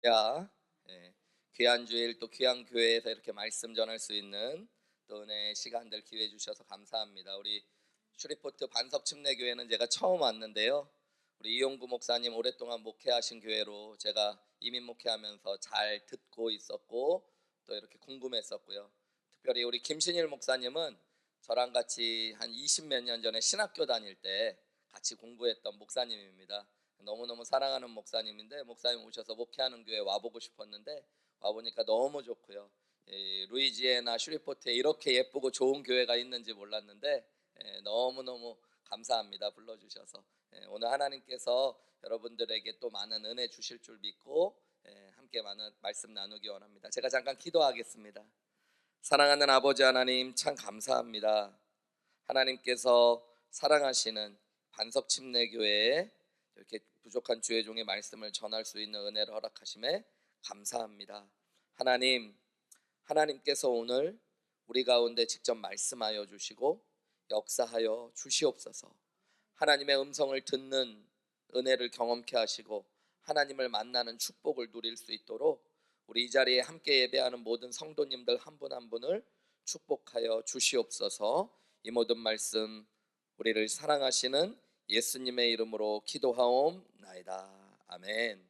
야, 예, 귀한 주일 또 귀한 교회에서 이렇게 말씀 전할 수 있는 또 은혜의 시간들 기회 주셔서 감사합니다. 우리 슈리포트 반석 침례교회는 제가 처음 왔는데요. 우리 이용구 목사님 오랫동안 목회하신 교회로 제가 이민 목회하면서 잘 듣고 있었고 또 이렇게 궁금했었고요. 특별히 우리 김신일 목사님은 저랑 같이 한 20 몇 년 전에 신학교 다닐 때 같이 공부했던 목사님입니다. 너무너무 사랑하는 목사님인데 목사님 오셔서 목회하는 교회 와보고 싶었는데 와보니까 너무 좋고요. 루이지애나 슈리포트에 이렇게 예쁘고 좋은 교회가 있는지 몰랐는데 너무너무 감사합니다. 불러주셔서 오늘 하나님께서 여러분들에게 또 많은 은혜 주실 줄 믿고 함께 많은 말씀 나누기 원합니다. 제가 잠깐 기도하겠습니다. 사랑하는 아버지 하나님, 참 감사합니다. 하나님께서 사랑하시는 반석침례교회에 이렇게 부족한 주의 종의 말씀을 전할 수 있는 은혜를 허락하심에 감사합니다. 하나님, 하나님께서 오늘 우리 가운데 직접 말씀하여 주시고 역사하여 주시옵소서. 하나님의 음성을 듣는 은혜를 경험케 하시고 하나님을 만나는 축복을 누릴 수 있도록 우리 이 자리에 함께 예배하는 모든 성도님들 한 분 한 분을 축복하여 주시옵소서. 이 모든 말씀 우리를 사랑하시는 예수님의 이름으로 기도하옵나이다. 아멘.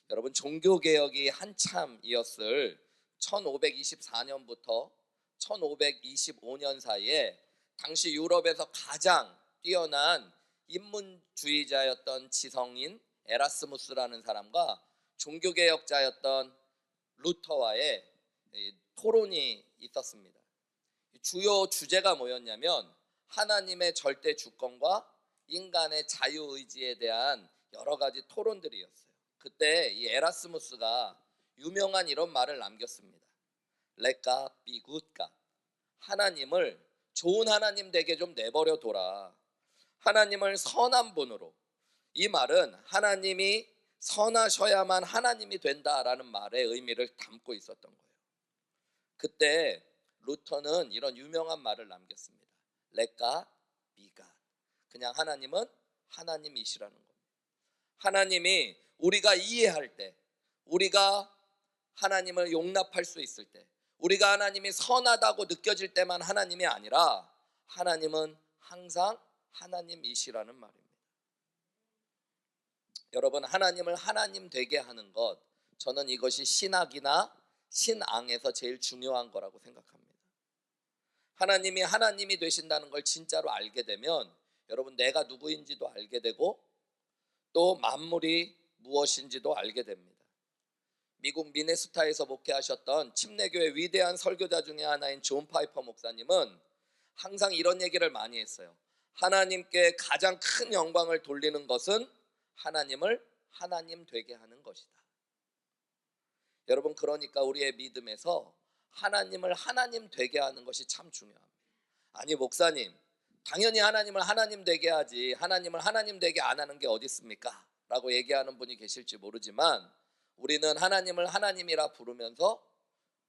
여러분, 종교개혁이 한참이었을 1524년부터 1525년 사이에 당시 유럽에서 가장 뛰어난 인문주의자였던 지성인 에라스무스라는 사람과 종교개혁자였던 루터와의 토론이 있었습니다. 주요 주제가 뭐였냐면 하나님의 절대 주권과 인간의 자유의지에 대한 여러 가지 토론들이었어요. 그때 이 에라스무스가 유명한 이런 말을 남겼습니다. Let God be good God. 하나님을 좋은 하나님 되게 좀 내버려 둬라. 하나님을 선한 분으로. 이 말은 하나님이 선하셔야만 하나님이 된다라는 말의 의미를 담고 있었던 거예요. 그때 루터는 이런 유명한 말을 남겼습니다. Let God be God. 그냥 하나님은 하나님이시라는 겁니다. 하나님이 우리가 이해할 때, 우리가 하나님을 용납할 수 있을 때, 우리가 하나님이 선하다고 느껴질 때만 하나님이 아니라 하나님은 항상 하나님이시라는 말입니다. 여러분, 하나님을 하나님 되게 하는 것, 저는 이것이 신학이나 신앙에서 제일 중요한 거라고 생각합니다. 하나님이 하나님이 되신다는 걸 진짜로 알게 되면 여러분, 내가 누구인지도 알게 되고 또 만물이 무엇인지도 알게 됩니다. 미국 미네소타에서 목회하셨던 침례교회 위대한 설교자 중에 하나인 존 파이퍼 목사님은 항상 이런 얘기를 많이 했어요. 하나님께 가장 큰 영광을 돌리는 것은 하나님을 하나님 되게 하는 것이다. 여러분, 그러니까 우리의 믿음에서 하나님을 하나님 되게 하는 것이 참 중요합니다. 아니 목사님, 당연히 하나님을 하나님 되게 하지 하나님을 하나님 되게 안 하는 게 어디 있습니까? 라고 얘기하는 분이 계실지 모르지만 우리는 하나님을 하나님이라 부르면서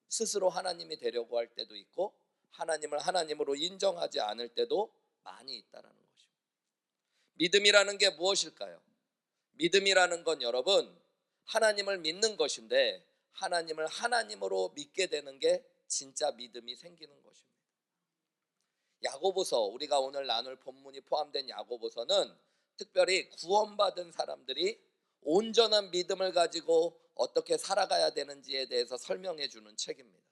스스로 하나님이 되려고 할 때도 있고 하나님을 하나님으로 인정하지 않을 때도 많이 있다는 것입니다. 믿음이라는 게 무엇일까요? 믿음이라는 건 여러분, 하나님을 믿는 것인데 하나님을 하나님으로 믿게 되는 게 진짜 믿음이 생기는 것입니다. 야고보서, 우리가 오늘 나눌 본문이 포함된 야고보서는 특별히 구원받은 사람들이 온전한 믿음을 가지고 어떻게 살아가야 되는지에 대해서 설명해 주는 책입니다.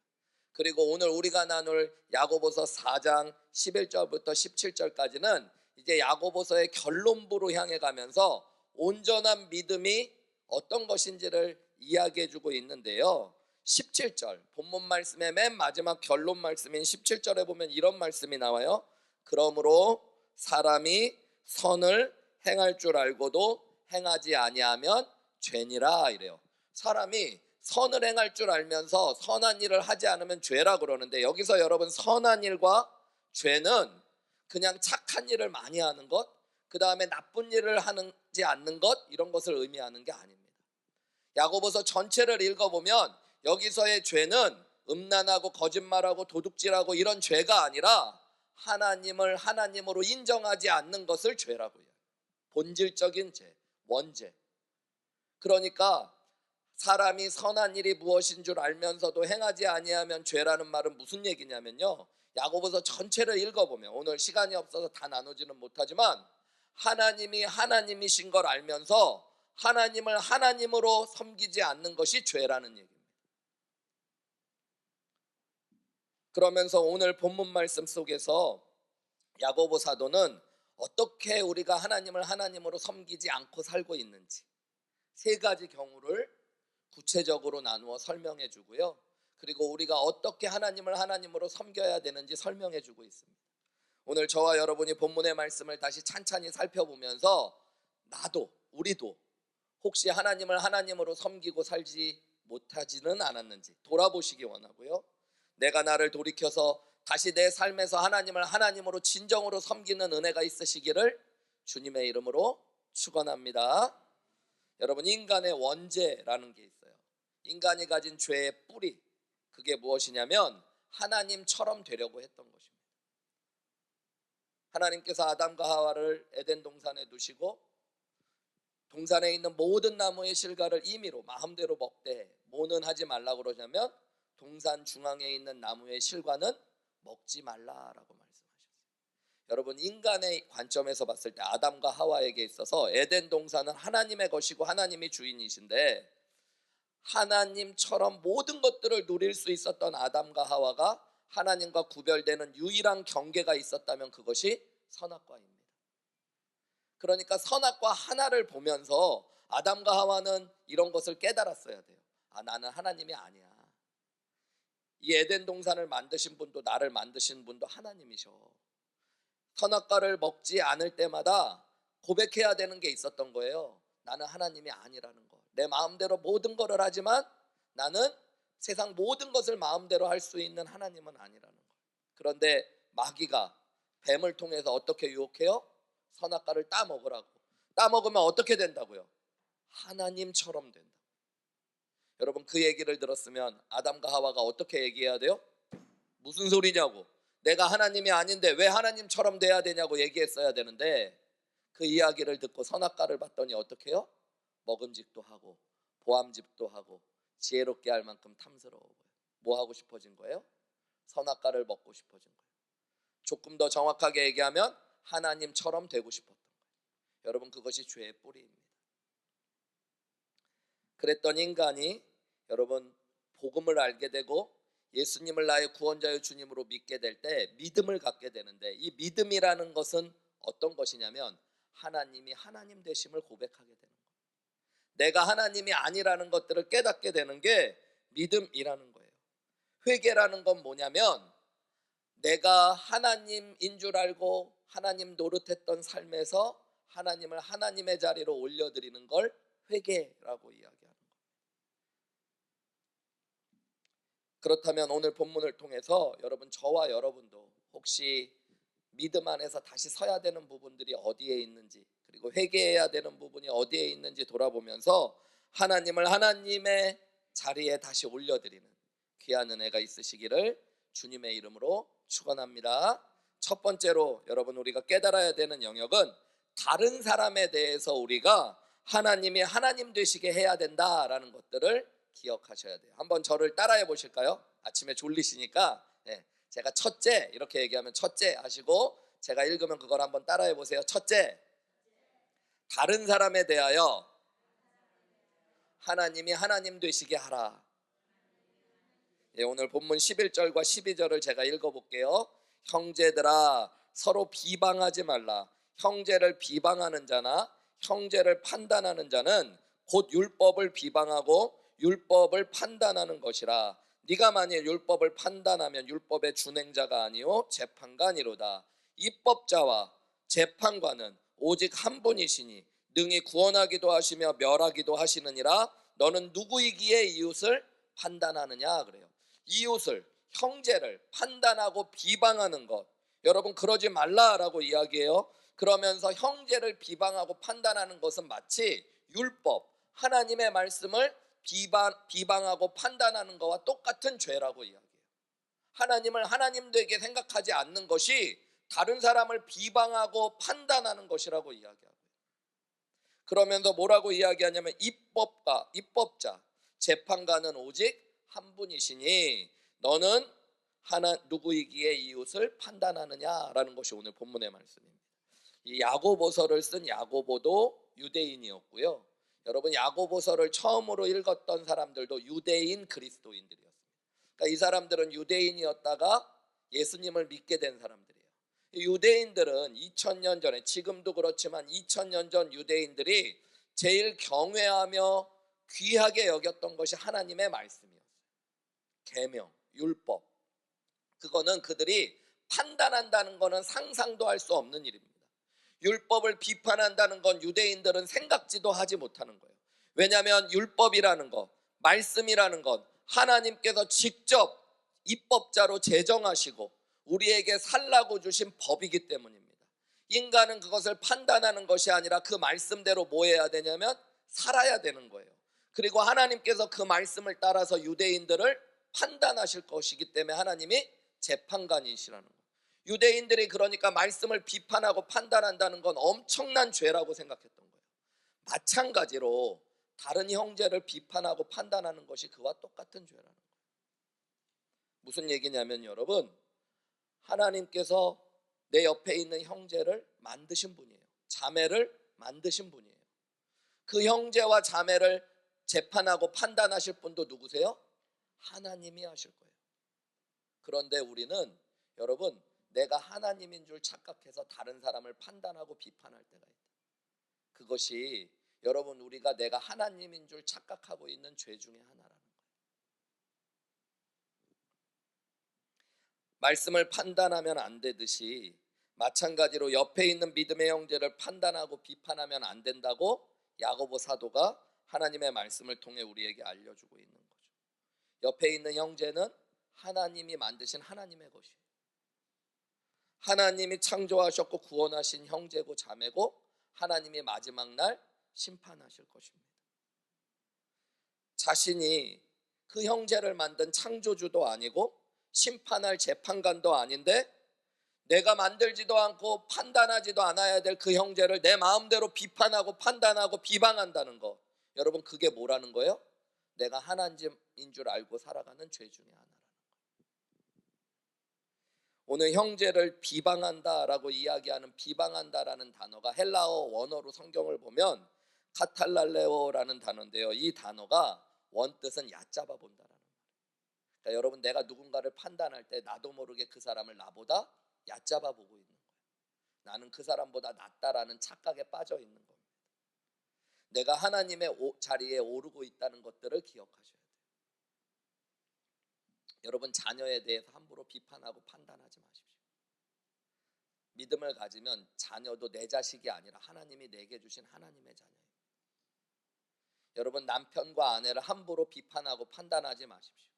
그리고 오늘 우리가 나눌 야고보서 4장 11절부터 17절까지는 이제 야고보서의 결론부로 향해 가면서 온전한 믿음이 어떤 것인지를 이야기해 주고 있는데요. 17절 본문 말씀의 맨 마지막 결론 말씀인 17절에 보면 이런 말씀이 나와요. 그러므로 사람이 선을 행할 줄 알고도 행하지 아니하면 죄니라 이래요. 사람이 선을 행할 줄 알면서 선한 일을 하지 않으면 죄라 그러는데 여기서 여러분 선한 일과 죄는 그냥 착한 일을 많이 하는 것, 그 다음에 나쁜 일을 하지 않는 것, 이런 것을 의미하는 게 아닙니다. 야고보서 전체를 읽어보면 여기서의 죄는 음란하고 거짓말하고 도둑질하고 이런 죄가 아니라 하나님을 하나님으로 인정하지 않는 것을 죄라고 해요. 본질적인 죄, 원죄. 그러니까 사람이 선한 일이 무엇인 줄 알면서도 행하지 아니하면 죄라는 말은 무슨 얘기냐면요, 야고보서 전체를 읽어보면, 오늘 시간이 없어서 다 나누지는 못하지만, 하나님이 하나님이신 걸 알면서 하나님을 하나님으로 섬기지 않는 것이 죄라는 얘기입니다. 그러면서 오늘 본문 말씀 속에서 야고보 사도는 어떻게 우리가 하나님을 하나님으로 섬기지 않고 살고 있는지 세 가지 경우를 구체적으로 나누어 설명해 주고요, 그리고 우리가 어떻게 하나님을 하나님으로 섬겨야 되는지 설명해 주고 있습니다. 오늘 저와 여러분이 본문의 말씀을 다시 찬찬히 살펴보면서 우리도 혹시 하나님을 하나님으로 섬기고 살지 못하지는 않았는지 돌아보시기 원하고요, 내가 나를 돌이켜서 다시 내 삶에서 하나님을 하나님으로 진정으로 섬기는 은혜가 있으시기를 주님의 이름으로 축원합니다. 여러분, 인간의 원죄라는 게 있어요. 인간이 가진 죄의 뿌리, 그게 무엇이냐면 하나님처럼 되려고 했던 것입니다. 하나님께서 아담과 하와를 에덴 동산에 두시고 동산에 있는 모든 나무의 실과를 임의로 마음대로 먹되 뭐는 하지 말라고 그러냐면 동산 중앙에 있는 나무의 실과는 먹지 말라라고 말씀하셨어요. 여러분, 인간의 관점에서 봤을 때 아담과 하와에게 있어서 에덴 동산은 하나님의 것이고 하나님이 주인이신데, 하나님처럼 모든 것들을 누릴 수 있었던 아담과 하와가 하나님과 구별되는 유일한 경계가 있었다면 그것이 선악과입니다. 그러니까 선악과 하나를 보면서 아담과 하와는 이런 것을 깨달았어야 돼요. 나는 하나님이 아니야. 이 에덴 동산을 만드신 분도 나를 만드신 분도 하나님이셔. 선악과를 먹지 않을 때마다 고백해야 되는 게 있었던 거예요. 나는 하나님이 아니라는 거. 내 마음대로 모든 것을 하지만 나는 세상 모든 것을 마음대로 할 수 있는 하나님은 아니라는 거. 그런데 마귀가 뱀을 통해서 어떻게 유혹해요? 선악과를 따먹으라고. 따먹으면 어떻게 된다고요? 하나님처럼 된다. 여러분, 그 얘기를 들었으면 아담과 하와가 어떻게 얘기해야 돼요? 무슨 소리냐고, 내가 하나님이 아닌데 왜 하나님처럼 돼야 되냐고 얘기했어야 되는데, 그 이야기를 듣고 선악과를 봤더니 어떻게 해요? 먹음직도 하고 보암직도 하고 지혜롭게 할 만큼 탐스러워. 뭐 하고 싶어진 거예요? 선악과를 먹고 싶어진 거예요. 조금 더 정확하게 얘기하면 하나님처럼 되고 싶었던 거예요. 여러분, 그것이 죄의 뿌리입니다. 그랬던 인간이 여러분 복음을 알게 되고 예수님을 나의 구원자여 주님으로 믿게 될 때 믿음을 갖게 되는데, 이 믿음이라는 것은 어떤 것이냐면 하나님이 하나님 되심을 고백하게 되는 거예요. 내가 하나님이 아니라는 것들을 깨닫게 되는 게 믿음이라는 거예요. 회개라는 건 뭐냐면 내가 하나님인 줄 알고 하나님 노릇했던 삶에서 하나님을 하나님의 자리로 올려드리는 걸 회개라고 이야기하는 거예요. 그렇다면 오늘 본문을 통해서 여러분, 저와 여러분도 혹시 믿음 안에서 다시 서야 되는 부분들이 어디에 있는지, 그리고 회개해야 되는 부분이 어디에 있는지 돌아보면서 하나님을 하나님의 자리에 다시 올려드리는 귀한 은혜가 있으시기를 주님의 이름으로 축원합니다. 첫 번째로 여러분, 우리가 깨달아야 되는 영역은 다른 사람에 대해서 우리가 하나님이 하나님 되시게 해야 된다라는 것들을 기억하셔야 돼요. 한번 저를 따라해 보실까요? 아침에 졸리시니까 제가 첫째 이렇게 얘기하면 첫째 하시고, 제가 읽으면 그걸 한번 따라해 보세요. 첫째, 다른 사람에 대하여 하나님이 하나님 되시게 하라. 오늘 본문 11절과 12절을 제가 읽어볼게요. 형제들아, 서로 비방하지 말라. 형제를 비방하는 자나 형제를 판단하는 자는 곧 율법을 비방하고 율법을 판단하는 것이라. 네가 만일 율법을 판단하면 율법의 준행자가 아니요 재판관이로다. 입법자와 재판관은 오직 한 분이시니 능히 구원하기도 하시며 멸하기도 하시느니라. 너는 누구이기에 이웃을 판단하느냐 그래요. 이웃을, 형제를 판단하고 비방하는 것, 여러분 그러지 말라라고 이야기해요. 그러면서 형제를 비방하고 판단하는 것은 마치 율법, 하나님의 말씀을 비방하고 판단하는 것과 똑같은 죄라고 이야기해요. 하나님을 하나님 되게 생각하지 않는 것이 다른 사람을 비방하고 판단하는 것이라고 이야기하고요. 그러면서 뭐라고 이야기하냐면 입법자, 재판관은 오직 한 분이시니 너는 하나 누구이기에 이웃을 판단하느냐라는 것이 오늘 본문의 말씀입니다. 이 야고보서를 쓴 야고보도 유대인이었고요. 여러분 야고보서를 처음으로 읽었던 사람들도 유대인 그리스도인들이었습니다. 그러니까 이 사람들은 유대인이었다가 예수님을 믿게 된 사람들이에요. 유대인들은 2000년 전에, 지금도 그렇지만 2000년 전 유대인들이 제일 경외하며 귀하게 여겼던 것이 하나님의 말씀이었어요. 계명, 율법. 그거는 그들이 판단한다는 것은 상상도 할 수 없는 일입니다. 율법을 비판한다는 건 유대인들은 생각지도 하지 못하는 거예요. 왜냐하면 율법이라는 것, 말씀이라는 것, 하나님께서 직접 입법자로 제정하시고 우리에게 살라고 주신 법이기 때문입니다. 인간은 그것을 판단하는 것이 아니라 그 말씀대로 뭐 해야 되냐면 살아야 되는 거예요. 그리고 하나님께서 그 말씀을 따라서 유대인들을 판단하실 것이기 때문에 하나님이 재판관이시라는 거예요. 유대인들이 그러니까 말씀을 비판하고 판단한다는 건 엄청난 죄라고 생각했던 거예요. 마찬가지로 다른 형제를 비판하고 판단하는 것이 그와 똑같은 죄라는 거예요. 무슨 얘기냐면 여러분, 하나님께서 내 옆에 있는 형제를 만드신 분이에요. 자매를 만드신 분이에요. 그 형제와 자매를 재판하고 판단하실 분도 누구세요? 하나님이 하실 거예요. 그런데 우리는 여러분, 내가 하나님인 줄 착각해서 다른 사람을 판단하고 비판할 때가 있다. 그것이 여러분, 우리가 내가 하나님인 줄 착각하고 있는 죄 중에 하나라는 거예요. 말씀을 판단하면 안 되듯이 마찬가지로 옆에 있는 믿음의 형제를 판단하고 비판하면 안 된다고 야고보 사도가 하나님의 말씀을 통해 우리에게 알려주고 있는 거죠. 옆에 있는 형제는 하나님이 만드신 하나님의 것이에요. 하나님이 창조하셨고 구원하신 형제고 자매고 하나님이 마지막 날 심판하실 것입니다. 자신이 그 형제를 만든 창조주도 아니고 심판할 재판관도 아닌데 내가 만들지도 않고 판단하지도 않아야 될 그 형제를 내 마음대로 비판하고 판단하고 비방한다는 거, 여러분 그게 뭐라는 거예요? 내가 하나님인 줄 알고 살아가는 죄 중에 하나라는 거예요. 오늘 형제를 비방한다라고 이야기하는 비방한다라는 단어가 헬라어 원어로 성경을 보면 카탈랄레오라는 단어인데요. 이 단어가 원뜻은 얕잡아 본다라는 거예요. 그러니까 여러분, 내가 누군가를 판단할 때 나도 모르게 그 사람을 나보다 얕잡아 보고 있는 거예요. 나는 그 사람보다 낫다라는 착각에 빠져 있는 겁니다. 내가 하나님의 자리에 오르고 있다는 것들을 기억하셔야 돼요. 여러분, 자녀에 대해서 함부로 비판하고 판단하지 마십시오. 믿음을 가지면 자녀도 내 자식이 아니라 하나님이 내게 주신 하나님의 자녀예요. 여러분, 남편과 아내를 함부로 비판하고 판단하지 마십시오.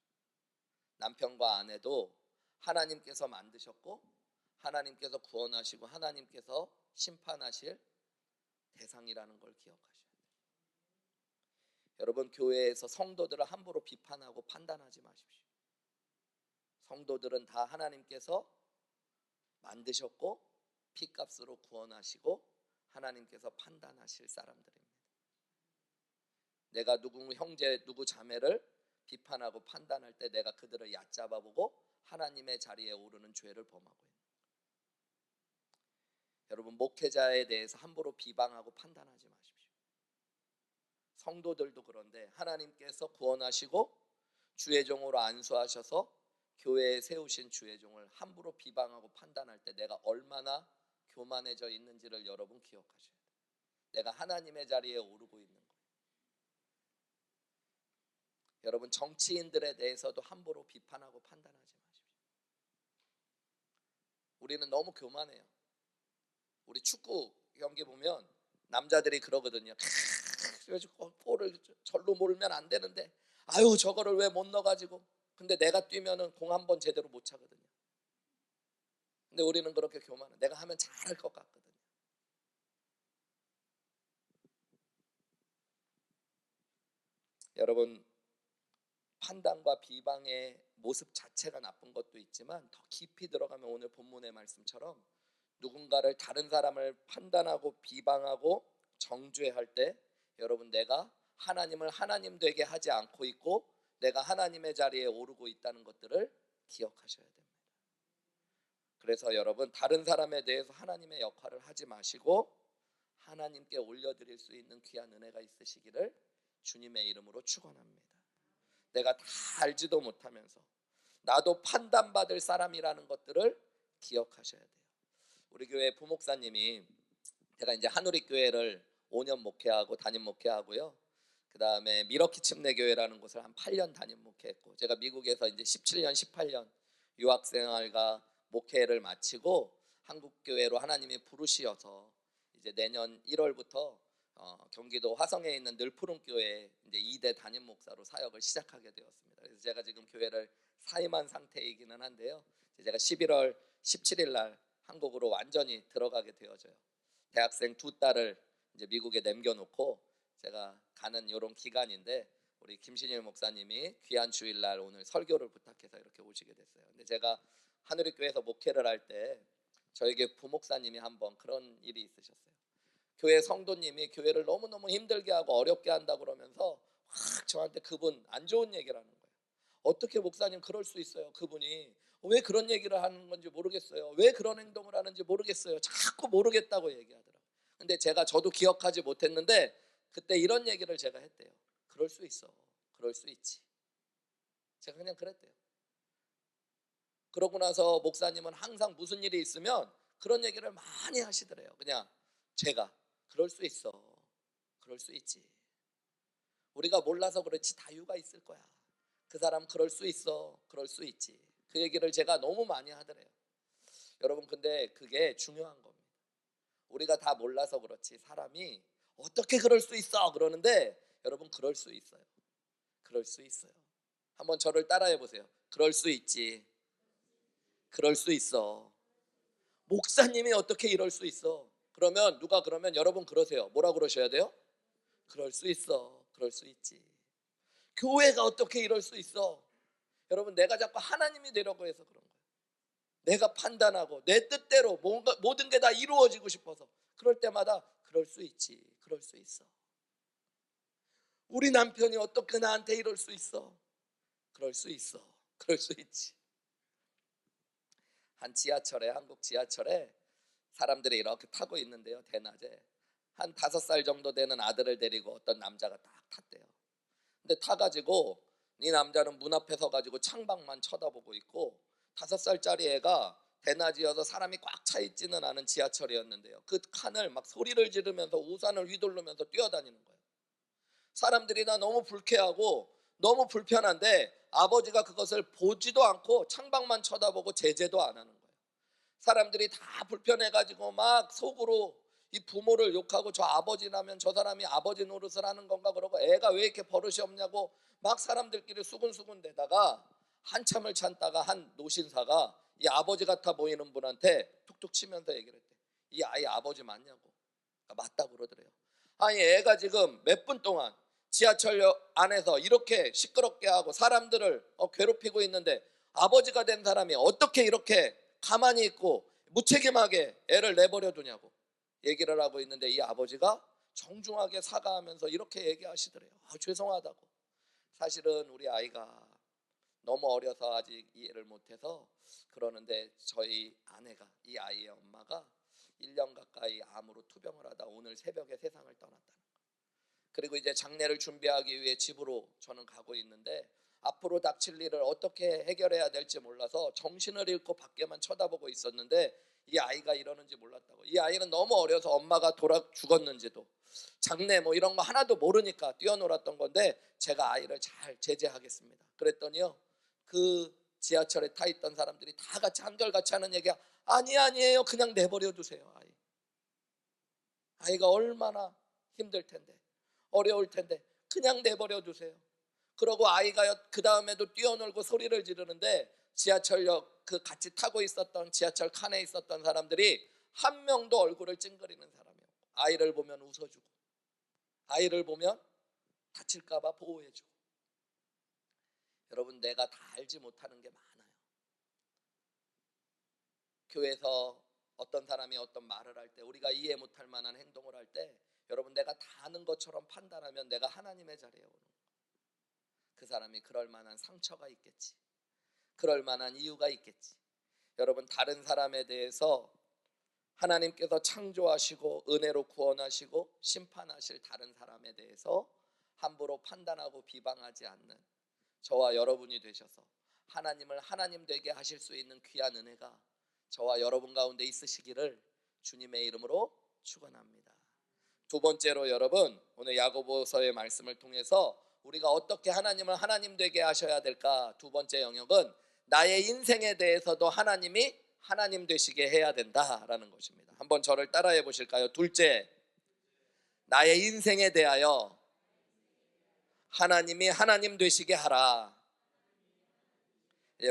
남편과 아내도 하나님께서 만드셨고 하나님께서 구원하시고 하나님께서 심판하실 대상이라는 걸 기억하셔야 돼요. 여러분, 교회에서 성도들을 함부로 비판하고 판단하지 마십시오. 성도들은 다 하나님께서 만드셨고 피값으로 구원하시고 하나님께서 판단하실 사람들입니다. 내가 누구 형제 누구 자매를 비판하고 판단할 때 내가 그들을 얕잡아 보고 하나님의 자리에 오르는 죄를 범하고 있는 거예요. 여러분, 목회자에 대해서 함부로 비방하고 판단하지 마십시오. 성도들도 그런데 하나님께서 구원하시고 주의 종으로 안수하셔서 교회에 세우신 주의 종을 함부로 비방하고 판단할 때 내가 얼마나 교만해져 있는지를 여러분 기억하셔야 돼요. 내가 하나님의 자리에 오르고 있는 거예요. 여러분, 정치인들에 대해서도 함부로 비판하고 판단하지 마십시오. 우리는 너무 교만해요. 우리 축구 경기 보면 남자들이 그러거든요. 볼을 절로 몰면 안 되는데 아유 저거를 왜 못 넣어가지고, 근데 내가 뛰면은 공 한 번 제대로 못 차거든요. 근데 우리는 그렇게 교만해. 내가 하면 잘할 것 같거든요. 여러분, 판단과 비방의 모습 자체가 나쁜 것도 있지만 더 깊이 들어가면 오늘 본문의 말씀처럼 누군가를 다른 사람을 판단하고 비방하고 정죄할 때 여러분 내가 하나님을 하나님 되게 하지 않고 있고 내가 하나님의 자리에 오르고 있다는 것들을 기억하셔야 됩니다. 그래서 여러분, 다른 사람에 대해서 하나님의 역할을 하지 마시고 하나님께 올려드릴 수 있는 귀한 은혜가 있으시기를 주님의 이름으로 축원합니다. 내가 다 알지도 못하면서 나도 판단받을 사람이라는 것들을 기억하셔야 돼요. 우리 교회 부목사님이, 제가 이제 한우리 교회를 5년 목회하고 담임 목회하고요. 그 다음에 미러키 침례교회라는 곳을 한 8년 담임 목회했고, 제가 미국에서 이제 17년, 18년 유학생활과 목회를 마치고 한국 교회로 하나님이 부르시어서 이제 내년 1월부터 경기도 화성에 있는 늘푸른 교회 이제 2대 담임 목사로 사역을 시작하게 되었습니다. 그래서 제가 지금 교회를 사임한 상태이기는 한데요. 제가 11월 17일 날 한국으로 완전히 들어가게 되어져요. 대학생 두 딸을 이제 미국에 남겨놓고 제가 가는 이런 기간인데, 우리 김신일 목사님이 귀한 주일날 오늘 설교를 부탁해서 이렇게 오시게 됐어요. 근데 제가 하늘의교회에서 목회를 할 때 저에게 부목사님이 한번 그런 일이 있으셨어요. 교회 성도님이 교회를 너무너무 힘들게 하고 어렵게 한다 그러면서 확 저한테 그분 안 좋은 얘기를 하는 거예요. 어떻게 목사님 그럴 수 있어요? 그분이 왜 그런 얘기를 하는 건지 모르겠어요. 왜 그런 행동을 하는지 모르겠어요. 자꾸 모르겠다고 얘기하더라고요. 근데 저도 기억하지 못했는데 그때 이런 얘기를 제가 했대요. 그럴 수 있어. 그럴 수 있지. 제가 그냥 그랬대요. 그러고 나서 목사님은 항상 무슨 일이 있으면 그런 얘기를 많이 하시더래요. 그냥 제가 그럴 수 있어. 그럴 수 있지. 우리가 몰라서 그렇지 다유가 있을 거야. 그 사람 그럴 수 있어. 그럴 수 있지. 그 얘기를 제가 너무 많이 하더래요. 여러분, 근데 그게 중요한 겁니다. 우리가 다 몰라서 그렇지 사람이 어떻게 그럴 수 있어 그러는데, 여러분 그럴 수 있어요. 그럴 수 있어요. 한번 저를 따라해 보세요. 그럴 수 있지. 그럴 수 있어. 목사님이 어떻게 이럴 수 있어? 그러면 누가 그러면 여러분 그러세요. 뭐라 그러셔야 돼요? 그럴 수 있어. 그럴 수 있지. 교회가 어떻게 이럴 수 있어? 여러분, 내가 자꾸 하나님이 되려고 해서 그런 거예요. 내가 판단하고 내 뜻대로 뭔가 모든 게 다 이루어지고 싶어서 그럴 때마다 그럴 수 있지. 그럴 수 있어. 우리 남편이 어떻게 나한테 이럴 수 있어? 그럴 수 있어. 그럴 수 있지. 한국 지하철에 사람들이 이렇게 타고 있는데요. 대낮에 한 5살 정도 되는 아들을 데리고 어떤 남자가 딱 탔대요. 근데 타가지고 이 남자는 문 앞에 서가지고 창밖만 쳐다보고 있고, 5살짜리 애가 대낮이어서 사람이 꽉 차 있지는 않은 지하철이었는데요. 그 칸을 막 소리를 지르면서 우산을 휘두르면서 뛰어다니는 거예요. 사람들이 다 너무 불쾌하고 너무 불편한데 아버지가 그것을 보지도 않고 창밖만 쳐다보고 제재도 안 하는 거예요. 사람들이 다 불편해가지고 막 속으로 이 부모를 욕하고, 저 아버지라면 저 사람이 아버지 노릇을 하는 건가 그러고, 애가 왜 이렇게 버릇이 없냐고 막 사람들끼리 수군수군 대다가 한참을 참다가 한 노신사가 이 아버지 같아 보이는 분한테 툭툭 치면서 얘기를 했대. 이 아이 아버지 맞냐고. 맞다고 그러더래요. 아니, 애가 지금 몇 분 동안 지하철역 안에서 이렇게 시끄럽게 하고 사람들을 괴롭히고 있는데 아버지가 된 사람이 어떻게 이렇게 가만히 있고 무책임하게 애를 내버려 두냐고 얘기를 하고 있는데, 이 아버지가 정중하게 사과하면서 이렇게 얘기하시더래요. 죄송하다고. 사실은 우리 아이가 너무 어려서 아직 이해를 못해서 그러는데, 저희 아내가, 이 아이의 엄마가 1년 가까이 암으로 투병을 하다 오늘 새벽에 세상을 떠났다는 거예요. 그리고 이제 장례를 준비하기 위해 집으로 저는 가고 있는데, 앞으로 닥칠 일을 어떻게 해결해야 될지 몰라서 정신을 잃고 밖에만 쳐다보고 있었는데, 이 아이가 이러는지 몰랐다고. 이 아이는 너무 어려서 엄마가 죽었는지도 장례 뭐 이런 거 하나도 모르니까 뛰어놀았던 건데, 제가 아이를 잘 제재하겠습니다. 그랬더니요, 그 지하철에 타 있던 사람들이 다 같이 한결같이 하는 얘기가, 아니에요, 그냥 내버려 두세요. 아이가 얼마나 힘들 텐데, 어려울 텐데 그냥 내버려 두세요. 그러고 아이가 그 다음에도 뛰어놀고 소리를 지르는데, 지하철역 그 같이 타고 있었던 지하철 칸에 있었던 사람들이 한 명도 얼굴을 찡그리는 사람이 없고, 아이를 보면 웃어주고, 아이를 보면 다칠까 봐 보호해주고. 여러분, 내가 다 알지 못하는 게 많아요. 교회에서 어떤 사람이 어떤 말을 할 때, 우리가 이해 못할 만한 행동을 할 때 여러분, 내가 다 아는 것처럼 판단하면 내가 하나님의 자리에 오는 거예요. 그 사람이 그럴 만한 상처가 있겠지. 그럴 만한 이유가 있겠지. 여러분, 다른 사람에 대해서 하나님께서 창조하시고 은혜로 구원하시고 심판하실 다른 사람에 대해서 함부로 판단하고 비방하지 않는 저와 여러분이 되셔서 하나님을 하나님 되게 하실 수 있는 귀한 은혜가 저와 여러분 가운데 있으시기를 주님의 이름으로 축원합니다. 두 번째로 여러분, 오늘 야고보서의 말씀을 통해서 우리가 어떻게 하나님을 하나님 되게 하셔야 될까? 두 번째 영역은 나의 인생에 대해서도 하나님이 하나님 되시게 해야 된다라는 것입니다. 한번 저를 따라해 보실까요? 둘째, 나의 인생에 대하여 하나님이 하나님 되시게 하라.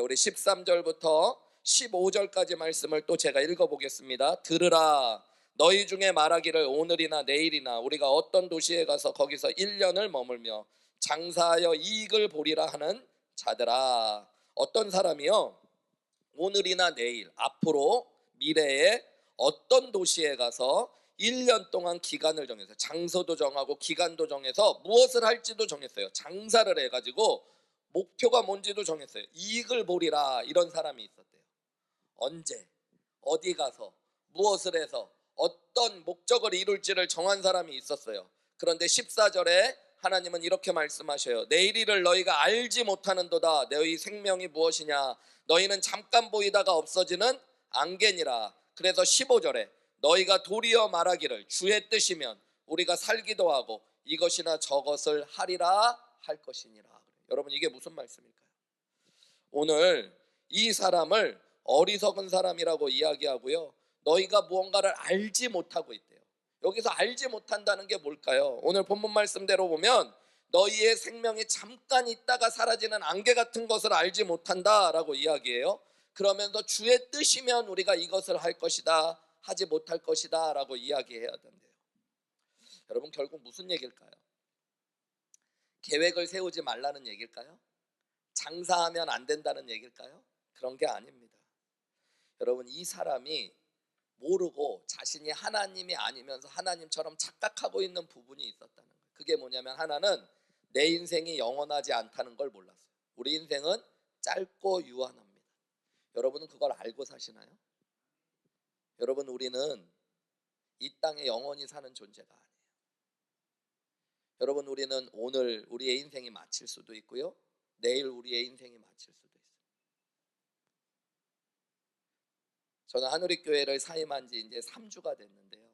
우리 13절부터 15절까지 말씀을 또 제가 읽어보겠습니다. 들으라. 너희 중에 말하기를 오늘이나 내일이나 우리가 어떤 도시에 가서 거기서 1년을 머물며 장사하여 이익을 보리라 하는 자들아. 어떤 사람이요? 오늘이나 내일, 앞으로 미래에 어떤 도시에 가서 1년 동안 기간을 정해서 장소도 정하고 기간도 정해서 무엇을 할지도 정했어요. 장사를 해가지고 목표가 뭔지도 정했어요. 이익을 보리라. 이런 사람이 있었대요. 언제, 어디 가서, 무엇을 해서 어떤 목적을 이룰지를 정한 사람이 있었어요. 그런데 14절에 하나님은 이렇게 말씀하셔요. 내일 일을 너희가 알지 못하는도다. 너희 생명이 무엇이냐. 너희는 잠깐 보이다가 없어지는 안개니라. 그래서 15절에 너희가 도리어 말하기를 주의 뜻이면 우리가 살기도 하고 이것이나 저것을 하리라 할 것이니라. 여러분, 이게 무슨 말씀일까요? 오늘 이 사람을 어리석은 사람이라고 이야기하고요, 너희가 무언가를 알지 못하고 있대요. 여기서 알지 못한다는 게 뭘까요? 오늘 본문 말씀대로 보면 너희의 생명이 잠깐 있다가 사라지는 안개 같은 것을 알지 못한다라고 이야기해요. 그러면서 주의 뜻이면 우리가 이것을 할 것이다, 하지 못할 것이다 라고 이야기해야 된대요. 여러분, 결국 무슨 얘기일까요? 계획을 세우지 말라는 얘기일까요? 장사하면 안 된다는 얘기일까요? 그런 게 아닙니다. 여러분, 이 사람이 모르고 자신이 하나님이 아니면서 하나님처럼 착각하고 있는 부분이 있었다는 거예요. 그게 뭐냐면, 하나는 내 인생이 영원하지 않다는 걸 몰랐어요. 우리 인생은 짧고 유한합니다. 여러분은 그걸 알고 사시나요? 여러분, 우리는 이 땅에 영원히 사는 존재가 아니에요. 여러분, 우리는 오늘 우리의 인생이 마칠 수도 있고요, 내일 우리의 인생이 마칠 수도 있어요. 저는 한우리교회를 사임한 지 이제 3주가 됐는데요,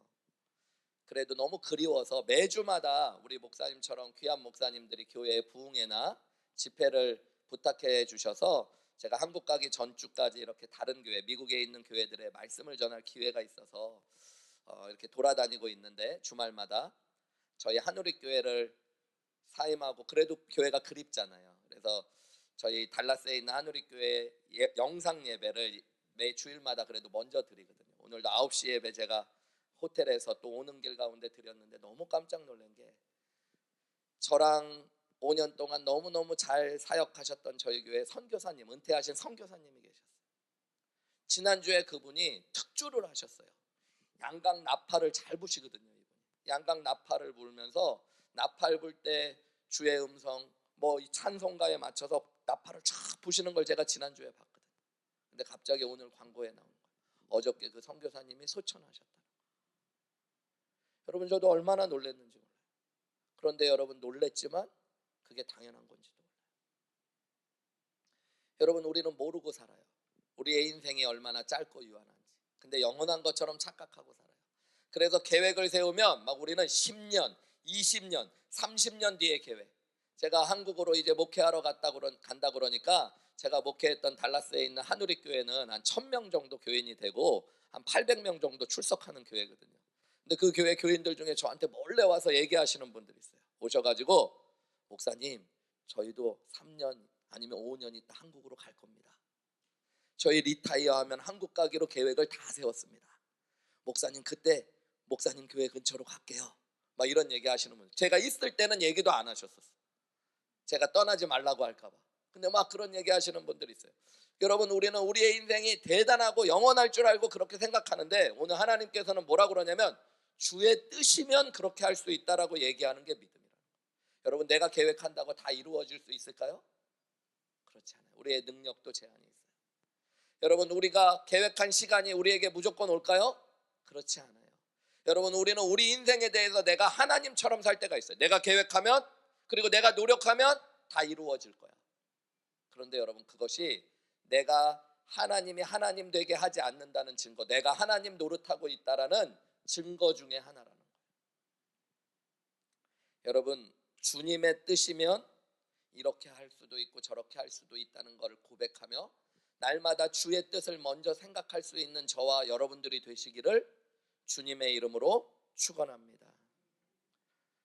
그래도 너무 그리워서 매주마다 우리 목사님처럼 귀한 목사님들이 교회에 부흥회나 집회를 부탁해 주셔서 제가 한국 가기 전주까지 이렇게 다른 교회, 미국에 있는 교회들의 말씀을 전할 기회가 있어서 이렇게 돌아다니고 있는데, 주말마다 저희 한우리교회를 사임하고, 그래도 교회가 그립잖아요. 그래서 저희 달라스에 있는 한우리교회 영상 예배를 매 주일마다 그래도 먼저 드리거든요. 오늘도 9시 예배 제가 호텔에서 또 오는 길 가운데 드렸는데 너무 깜짝 놀란 게, 저랑 5년 동안 너무너무 잘 사역하셨던 저희 교회 선교사님, 은퇴하신 선교사님이 계셨어요. 지난주에 그분이 특주를 하셨어요. 양각 나팔을 잘 부시거든요. 이분이 양각 나팔을 불면서, 나팔 불 때 주의 음성, 뭐 이 찬송가에 맞춰서 나팔을 쫙 부시는 걸 제가 지난주에 봤거든요. 근데 갑자기 오늘 광고에 나온 거예요. 어저께 그 선교사님이 소천하셨다. 여러분, 저도 얼마나 놀랐는지 몰라요. 그런데 여러분, 놀랬지만 그게 당연한 건지도 몰라요. 여러분, 우리는 모르고 살아요. 우리의 인생이 얼마나 짧고 유한한지. 근데 영원한 것처럼 착각하고 살아요. 그래서 계획을 세우면 막 우리는 10년, 20년, 30년 뒤의 계획. 제가 한국으로 이제 목회하러 간다 그러니까, 제가 목회했던 달라스에 있는 한우리교회는 한 1000명 정도 교인이 되고 한 800명 정도 출석하는 교회거든요. 근데 그 교회 교인들 중에 저한테 몰래 와서 얘기하시는 분들이 있어요. 오셔가지고, 목사님, 저희도 3년 아니면 5년 있다 한국으로 갈 겁니다. 저희 리타이어하면 한국 가기로 계획을 다 세웠습니다. 목사님, 그때 목사님 교회 근처로 갈게요. 막 이런 얘기 하시는 분들. 제가 있을 때는 얘기도 안 하셨었어요. 제가 떠나지 말라고 할까 봐. 근데 막 그런 얘기 하시는 분들이 있어요. 여러분, 우리는 우리의 인생이 대단하고 영원할 줄 알고 그렇게 생각하는데, 오늘 하나님께서는 뭐라고 그러냐면 주의 뜻이면 그렇게 할 수 있다라고 얘기하는 게 믿음이라는 거예요. 여러분, 내가 계획한다고 다 이루어질 수 있을까요? 그렇지 않아요. 우리의 능력도 제한이 있어요. 여러분, 우리가 계획한 시간이 우리에게 무조건 올까요? 그렇지 않아요. 여러분, 우리는 우리 인생에 대해서 내가 하나님처럼 살 때가 있어요. 내가 계획하면, 그리고 내가 노력하면 다 이루어질 거야. 그런데 여러분, 그것이 내가 하나님이 하나님 되게 하지 않는다는 증거, 내가 하나님 노릇하고 있다라는 증거 중에 하나라는 거예요. 여러분, 주님의 뜻이면 이렇게 할 수도 있고 저렇게 할 수도 있다는 것을 고백하며 날마다 주의 뜻을 먼저 생각할 수 있는 저와 여러분들이 되시기를 주님의 이름으로 축원합니다.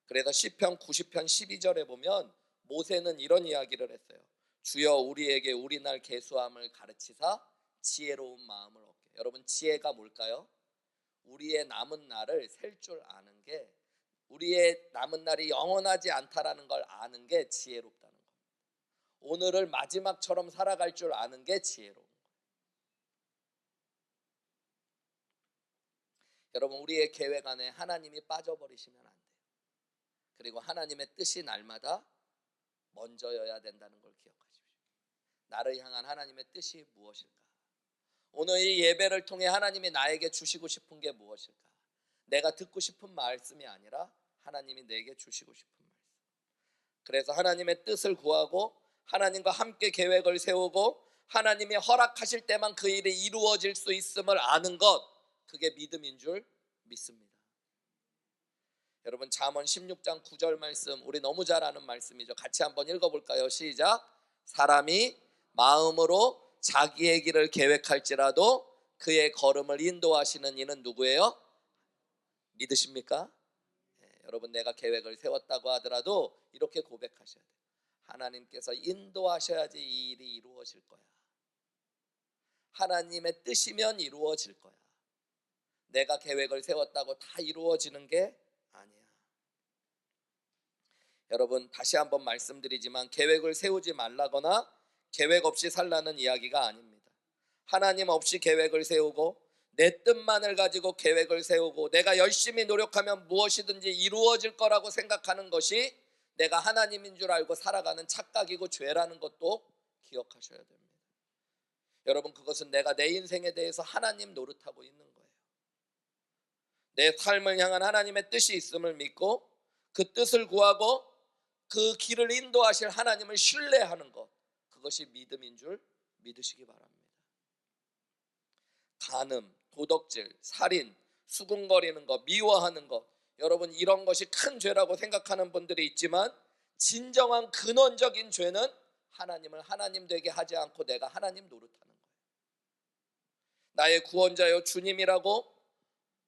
그래서 시편 90편 12절에 보면 모세는 이런 이야기를 했어요. 주여 우리에게 우리 날 계수함을 가르치사 지혜로운 마음을 얻게. 여러분, 지혜가 뭘까요? 우리의 남은 날을 셀 줄 아는 게, 우리의 남은 날이 영원하지 않다라는 걸 아는 게 지혜롭다는 겁니다. 오늘을 마지막처럼 살아갈 줄 아는 게 지혜로운 거예요. 여러분, 우리의 계획 안에 하나님이 빠져버리시면 안 돼요. 그리고 하나님의 뜻이 날마다 먼저여야 된다는 걸 기억하십시오. 나를 향한 하나님의 뜻이 무엇일까? 오늘 이 예배를 통해 하나님이 나에게 주시고 싶은 게 무엇일까? 내가 듣고 싶은 말씀이 아니라 하나님이 내게 주시고 싶은 말씀. 그래서 하나님의 뜻을 구하고 하나님과 함께 계획을 세우고 하나님이 허락하실 때만 그 일이 이루어질 수 있음을 아는 것, 그게 믿음인 줄 믿습니다. 여러분, 잠언 16장 9절 말씀, 우리 너무 잘 아는 말씀이죠. 같이 한번 읽어볼까요? 시작. 사람이 마음으로 자기의 길을 계획할지라도 그의 걸음을 인도하시는 이는 누구예요? 믿으십니까? 여러분, 내가 계획을 세웠다고 하더라도 이렇게 고백하셔야 돼요. 하나님께서 인도하셔야지 이 일이 이루어질 거야. 하나님의 뜻이면 이루어질 거야. 내가 계획을 세웠다고 다 이루어지는 게 아니야. 여러분, 다시 한번 말씀드리지만 계획을 세우지 말라거나 계획 없이 살라는 이야기가 아닙니다. 하나님 없이 계획을 세우고 내 뜻만을 가지고 계획을 세우고 내가 열심히 노력하면 무엇이든지 이루어질 거라고 생각하는 것이 내가 하나님인 줄 알고 살아가는 착각이고 죄라는 것도 기억하셔야 됩니다. 여러분, 그것은 내가 내 인생에 대해서 하나님 노릇하고 있는 거예요. 내 삶을 향한 하나님의 뜻이 있음을 믿고 그 뜻을 구하고 그 길을 인도하실 하나님을 신뢰하는 것, 그것이 믿음인 줄 믿으시기 바랍니다. 간음, 도덕질, 살인, 수군거리는 것, 미워하는 것, 여러분, 이런 것이 큰 죄라고 생각하는 분들이 있지만 진정한 근원적인 죄는 하나님을 하나님 되게 하지 않고 내가 하나님 노릇하는 거예요. 나의 구원자여 주님이라고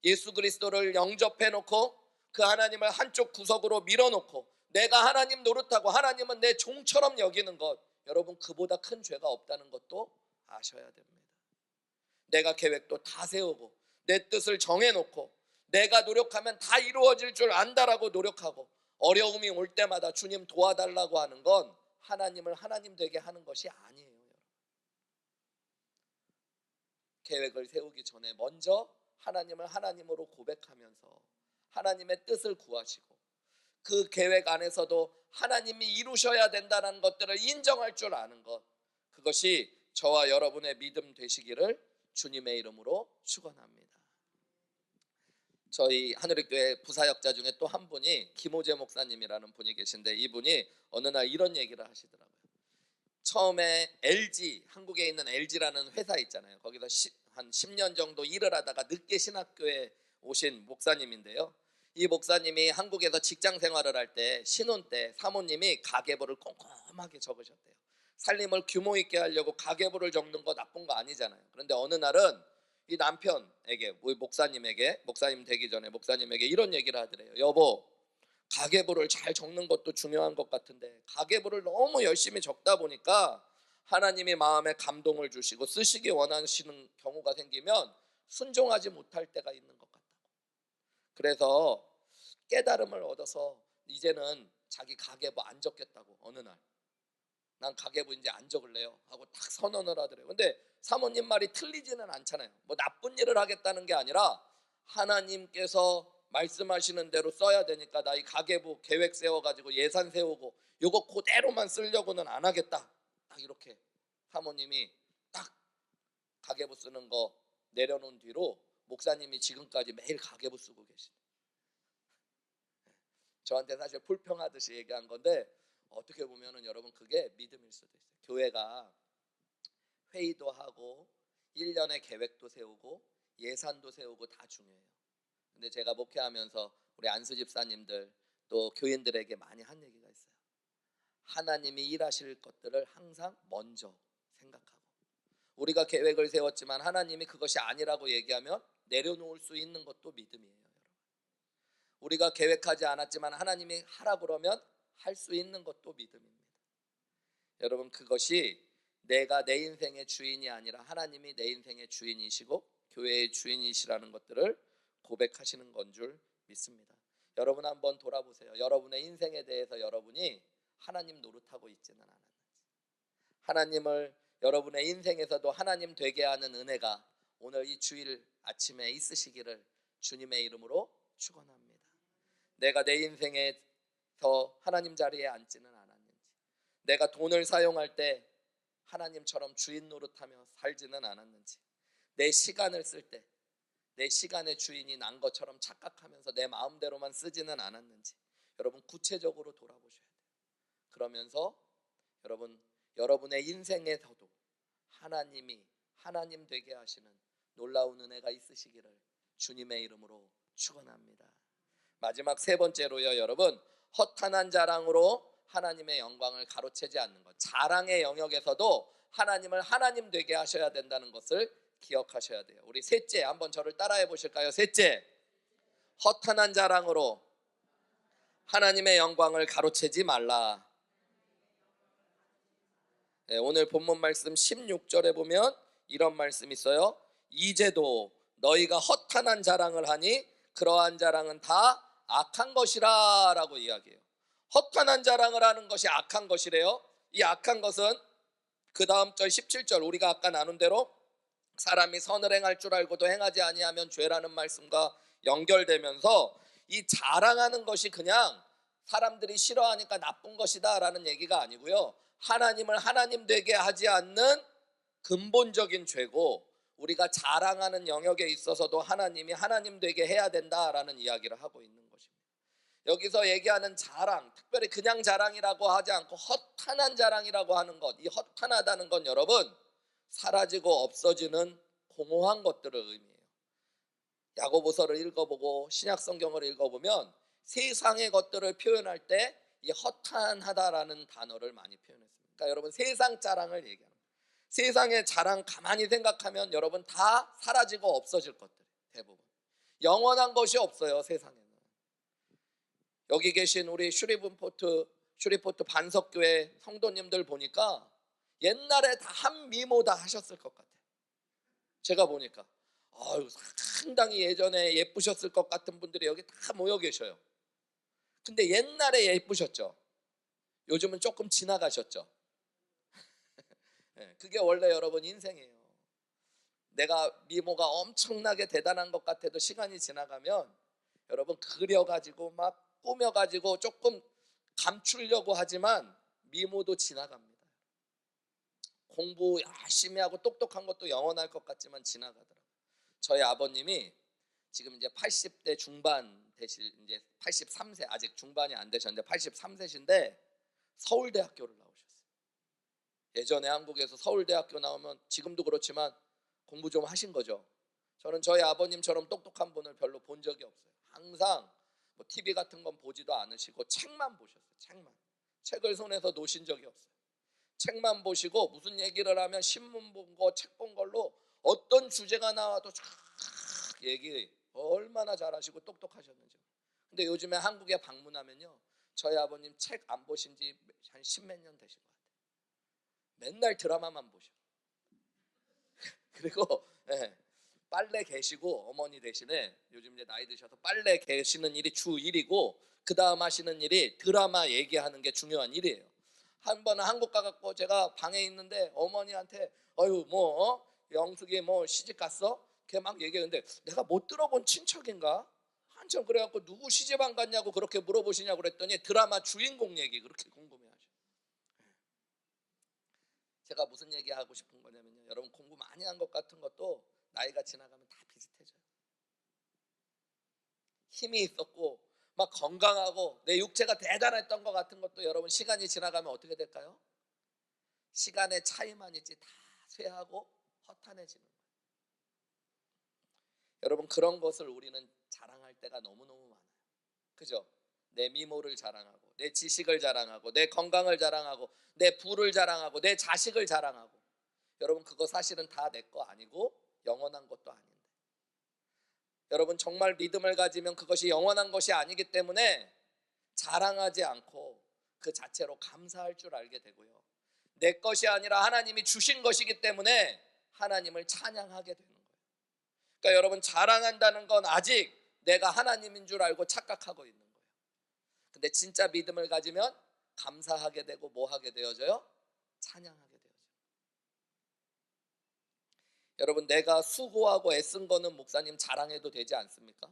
예수 그리스도를 영접해 놓고 그 하나님을 한쪽 구석으로 밀어놓고 내가 하나님 노릇하고 하나님은 내 종처럼 여기는 것, 여러분, 그보다 큰 죄가 없다는 것도 아셔야 됩니다. 내가 계획도 다 세우고 내 뜻을 정해놓고 내가 노력하면 다 이루어질 줄 안다라고 노력하고 어려움이 올 때마다 주님 도와달라고 하는 건 하나님을 하나님 되게 하는 것이 아니에요. 계획을 세우기 전에 먼저 하나님을 하나님으로 고백하면서 하나님의 뜻을 구하시고 그 계획 안에서도 하나님이 이루셔야 된다는 것들을 인정할 줄 아는 것, 그것이 저와 여러분의 믿음 되시기를 주님의 이름으로 축원합니다. 저희 하늘의교회 부사역자 중에 또 한 분이 김호재 목사님이라는 분이 계신데 이분이 어느 날 이런 얘기를 하시더라고요. 처음에 LG, 한국에 있는 LG라는 회사 있잖아요. 거기서 한 10년 정도 일을 하다가 늦게 신학교에 오신 목사님인데요. 이 목사님이 한국에서 직장 생활을 할 때 신혼 때 사모님이 가계부를 꼼꼼하게 적으셨대요. 살림을 규모 있게 하려고 가계부를 적는 거 나쁜 거 아니잖아요. 그런데 어느 날은 이 남편에게, 목사님 되기 전에 목사님에게 이런 얘기를 하더래요. 여보, 가계부를 잘 적는 것도 중요한 것 같은데 가계부를 너무 열심히 적다 보니까 하나님이 마음에 감동을 주시고 쓰시기 원하시는 경우가 생기면 순종하지 못할 때가 있는 것 같다고. 그래서 깨달음을 얻어서 이제는 자기 가계부 안 적겠다고, 어느 날 난 가계부 이제 안 적을래요 하고 딱 선언을 하더래요. 근데 사모님 말이 틀리지는 않잖아요. 뭐 나쁜 일을 하겠다는 게 아니라 하나님께서 말씀하시는 대로 써야 되니까 나 이 가계부 계획 세워가지고 예산 세우고 요거 그대로만 쓰려고는 안 하겠다. 딱 이렇게 사모님이 딱 가계부 쓰는 거 내려놓은 뒤로 목사님이 지금까지 매일 가계부 쓰고 계시네요. 저한테 사실 불평하듯이 얘기한 건데 어떻게 보면은 여러분 그게 믿음일 수도 있어요. 교회가 회의도 하고 1년의 계획도 세우고 예산도 세우고 다 중요해요. 근데 제가 목회하면서 우리 안수 집사님들 또 교인들에게 많이 한 얘기가 있어요. 하나님이 일하실 것들을 항상 먼저 생각하고, 우리가 계획을 세웠지만 하나님이 그것이 아니라고 얘기하면 내려놓을 수 있는 것도 믿음이에요. 여러분, 우리가 계획하지 않았지만 하나님이 하라 그러면 할 수 있는 것도 믿음입니다. 여러분, 그것이 내가 내 인생의 주인이 아니라 하나님이 내 인생의 주인이시고 교회의 주인이시라는 것들을 고백하시는 건 줄 믿습니다. 여러분 한번 돌아보세요. 여러분의 인생에 대해서 여러분이 하나님 노릇하고 있지는 않았는지, 하나님을 여러분의 인생에서도 하나님 되게 하는 은혜가 오늘 이 주일 아침에 있으시기를 주님의 이름으로 축원합니다. 내가 내 인생에서 하나님 자리에 앉지는 않았는지, 내가 돈을 사용할 때 하나님처럼 주인 노릇하며 살지는 않았는지, 내 시간을 쓸 때 내 시간의 주인이 난 것처럼 착각하면서 내 마음대로만 쓰지는 않았는지 여러분 구체적으로 돌아보셔야 돼요. 그러면서 여러분의 인생에서도 하나님이 하나님 되게 하시는 놀라운 은혜가 있으시기를 주님의 이름으로 축원합니다. 마지막 세 번째로요, 여러분, 허탄한 자랑으로 하나님의 영광을 가로채지 않는 것. 자랑의 영역에서도 하나님을 하나님 되게 하셔야 된다는 것을 기억하셔야 돼요. 우리 셋째, 한번 저를 따라해 보실까요? 셋째, 허탄한 자랑으로 하나님의 영광을 가로채지 말라. 네, 오늘 본문 말씀 16절에 보면 이런 말씀이 있어요. 이제도 너희가 허탄한 자랑을 하니 그러한 자랑은 다 악한 것이라 라고 이야기해요. 허탄한 자랑을 하는 것이 악한 것이래요. 이 악한 것은 그 다음 절 17절 우리가 아까 나눈 대로 사람이 선을 행할 줄 알고도 행하지 아니하면 죄라는 말씀과 연결되면서 이 자랑하는 것이 그냥 사람들이 싫어하니까 나쁜 것이다 라는 얘기가 아니고요, 하나님을 하나님 되게 하지 않는 근본적인 죄고, 우리가 자랑하는 영역에 있어서도 하나님이 하나님 되게 해야 된다라는 이야기를 하고 있는 것입니다. 여기서 얘기하는 자랑, 특별히 그냥 자랑이라고 하지 않고 허탄한 자랑이라고 하는 것, 이 허탄하다는 건 여러분 사라지고 없어지는 공허한 것들을 의미해요. 야고보서를 읽어보고 신약 성경을 읽어보면 세상의 것들을 표현할 때 이 허탄하다라는 단어를 많이 표현했습니다. 그러니까 여러분 세상 자랑을 얘기하는 거예요. 세상의 자랑 가만히 생각하면 여러분 다 사라지고 없어질 것들, 대부분 영원한 것이 없어요. 세상에는. 여기 계신 우리 슈리포트 반석교회 성도님들 보니까 옛날에 다 한 미모 다 하셨을 것 같아요. 제가 보니까 상당히 예전에 예쁘셨을 것 같은 분들이 여기 다 모여 계셔요. 근데 옛날에 예쁘셨죠. 요즘은 조금 지나가셨죠. 그게 원래 여러분 인생이에요. 내가 미모가 엄청나게 대단한 것 같아도 시간이 지나가면 여러분 그려가지고 막 꾸며가지고 조금 감추려고 하지만 미모도 지나갑니다. 공부 열심히 하고 똑똑한 것도 영원할 것 같지만 지나가더라고요. 저희 아버님이 지금 이제 80대 중반 되실, 이제 83세, 아직 중반이 안 되셨는데 83세신데 서울대학교를 나오셨어요. 예전에 한국에서 서울대학교 나오면 지금도 그렇지만 공부 좀 하신 거죠. 저는 저희 아버님처럼 똑똑한 분을 별로 본 적이 없어요. 항상 뭐 TV 같은 건 보지도 않으시고 책만 보셨어요. 책을 손에서 놓으신 적이 없어요. 책만 보시고 무슨 얘기를 하면 신문 본 거, 책 본 걸로 어떤 주제가 나와도 쫙 얘기, 얼마나 잘하시고 똑똑하셨는지. 근데 요즘에 한국에 방문하면요, 저희 아버님 책 안 보신 지 한 10몇 년 되신 것 같아요. 맨날 드라마만 보셔. 그리고 빨래 개시고, 어머니 대신에 요즘 이제 나이 드셔서 빨래 개시는 일이 주 일이고 그 다음 하시는 일이 드라마 얘기하는 게 중요한 일이에요. 한 번은 한국 가갖고 제가 방에 있는데 어머니한테 영숙이 뭐 시집 갔어? 걔 막 얘기했는데 내가 못 들어본 친척인가? 한참 그래갖고 누구 시집 안 갔냐고 그렇게 물어보시냐고 그랬더니 드라마 주인공 얘기 그렇게 궁금해하죠. 제가 무슨 얘기하고 싶은 거냐면요, 여러분 공부 많이 한 것 같은 것도 나이가 지나가면 다 비슷해져요. 힘이 있었고 막 건강하고 내 육체가 대단했던 것 같은 것도 여러분 시간이 지나가면 어떻게 될까요? 시간의 차이만 있지 다 쇠하고 허탄해지는 거예요. 여러분 그런 것을 우리는 자랑할 때가 너무너무 많아요. 그죠? 내 미모를 자랑하고 내 지식을 자랑하고 내 건강을 자랑하고 내 부를 자랑하고 내 자식을 자랑하고, 여러분 그거 사실은 다 내 거 아니고 영원한 것도 아닌데, 여러분 정말 믿음을 가지면 그것이 영원한 것이 아니기 때문에 자랑하지 않고 그 자체로 감사할 줄 알게 되고요, 내 것이 아니라 하나님이 주신 것이기 때문에 하나님을 찬양하게 되는 거예요. 그러니까 여러분 자랑한다는 건 아직 내가 하나님인 줄 알고 착각하고 있는 거예요. 근데 진짜 믿음을 가지면 감사하게 되고 뭐 하게 되어져요? 찬양하게 되어져요. 여러분 내가 수고하고 애쓴 거는 목사님 자랑해도 되지 않습니까?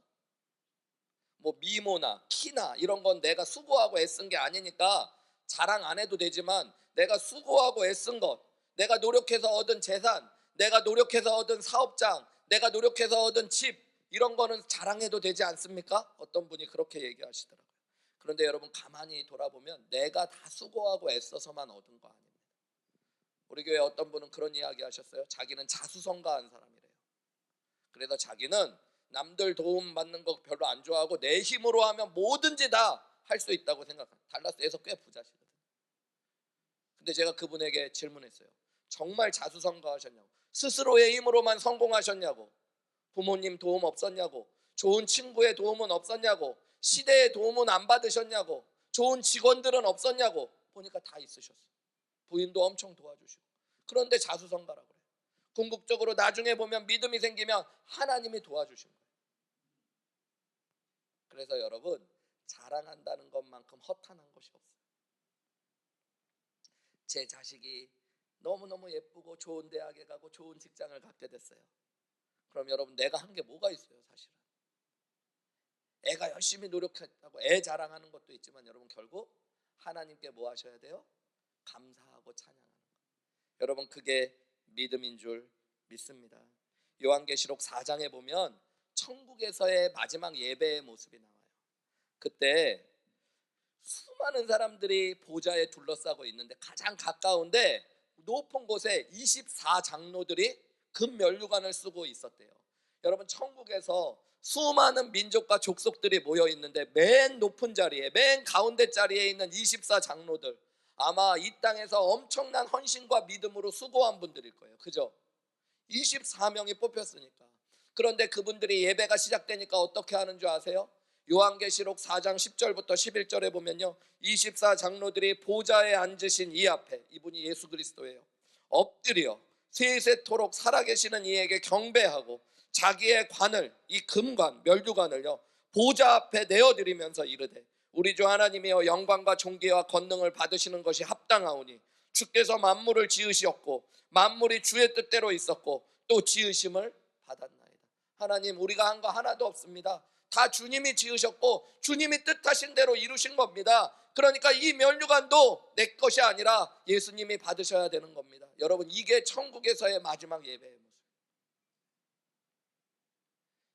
뭐 미모나 키나 이런 건 내가 수고하고 애쓴 게 아니니까 자랑 안 해도 되지만, 내가 수고하고 애쓴 것, 내가 노력해서 얻은 재산, 내가 노력해서 얻은 사업장, 내가 노력해서 얻은 집, 이런 거는 자랑해도 되지 않습니까? 어떤 분이 그렇게 얘기하시더라고요. 그런데 여러분 가만히 돌아보면 내가 다 수고하고 애써서만 얻은 거 아닙니다. 우리 교회 어떤 분은 그런 이야기 하셨어요. 자기는 자수성가한 사람이래요. 그래서 자기는 남들 도움 받는 거 별로 안 좋아하고 내 힘으로 하면 뭐든지 다 할 수 있다고 생각합니다. 달라스에서 꽤 부자시거든요. 근데 제가 그분에게 질문했어요. 정말 자수성가하셨냐고, 스스로의 힘으로만 성공하셨냐고, 부모님 도움 없었냐고, 좋은 친구의 도움은 없었냐고, 시대의 도움은 안 받으셨냐고, 좋은 직원들은 없었냐고. 보니까 다 있으셨어요. 부인도 엄청 도와주시고. 그런데 자수성가라고 그래요. 궁극적으로 나중에 보면 믿음이 생기면 하나님이 도와주신 거예요. 그래서 여러분 자랑한다는 것만큼 허탄한 것이 없어요. 제 자식이 너무너무 예쁘고 좋은 대학에 가고 좋은 직장을 갖게 됐어요. 그럼 여러분 내가 한 게 뭐가 있어요? 사실은 애가 열심히 노력했다고 애 자랑하는 것도 있지만, 여러분 결국 하나님께 뭐 하셔야 돼요? 감사하고 찬양하는 거. 여러분 그게 믿음인 줄 믿습니다. 요한계시록 4장에 보면 천국에서의 마지막 예배의 모습이 나와요. 그때 수많은 사람들이 보좌에 둘러싸고 있는데 가장 가까운데 높은 곳에 24장로들이 금면류관을 쓰고 있었대요. 여러분 천국에서 수많은 민족과 족속들이 모여 있는데 맨 높은 자리에, 맨 가운데 자리에 있는 24장로들, 아마 이 땅에서 엄청난 헌신과 믿음으로 수고한 분들일 거예요. 그죠? 24명이 뽑혔으니까. 그런데 그분들이 예배가 시작되니까 어떻게 하는 줄 아세요? 요한계시록 4장 10절부터 11절에 보면요, 24장로들이 보좌에 앉으신 이 앞에, 이분이 예수 그리스도예요, 엎드려 세세토록 살아계시는 이에게 경배하고 자기의 관을, 이 금관 면류관을요 보좌 앞에 내어드리면서 이르되, 우리 주 하나님이여 영광과 존귀와 권능을 받으시는 것이 합당하오니 주께서 만물을 지으시었고 만물이 주의 뜻대로 있었고 또 지으심을 받았나이다. 하나님 우리가 한 거 하나도 없습니다. 다 주님이 지으셨고 주님이 뜻하신 대로 이루신 겁니다. 그러니까 이 면류관도 내 것이 아니라 예수님이 받으셔야 되는 겁니다. 여러분 이게 천국에서의 마지막 예배의 모습.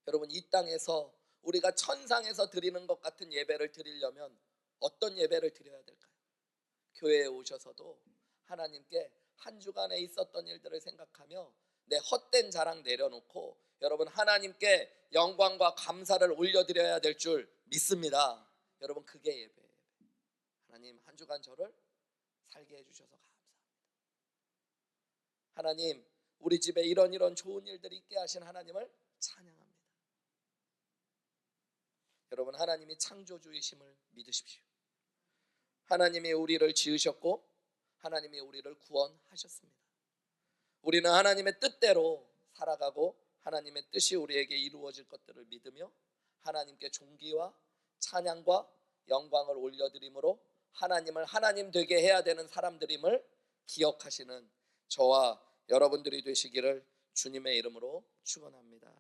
여러분 이 땅에서 우리가 천상에서 드리는 것 같은 예배를 드리려면 어떤 예배를 드려야 될까요? 교회에 오셔서도 하나님께 한 주간에 있었던 일들을 생각하며 내 헛된 자랑 내려놓고 여러분 하나님께 영광과 감사를 올려드려야 될 줄 믿습니다. 여러분 그게 예배예요. 하나님 한 주간 저를 살게 해주셔서 감사합니다. 하나님 우리 집에 이런 좋은 일들이 있게 하신 하나님을 찬양합니다. 여러분 하나님이 창조주이심을 믿으십시오. 하나님이 우리를 지으셨고 하나님이 우리를 구원하셨습니다. 우리는 하나님의 뜻대로 살아가고 하나님의 뜻이 우리에게 이루어질 것들을 믿으며 하나님께 존귀와 찬양과 영광을 올려드림으로 하나님을 하나님 되게 해야 되는 사람들임을 기억하시는 저와 여러분들이 되시기를 주님의 이름으로 축원합니다.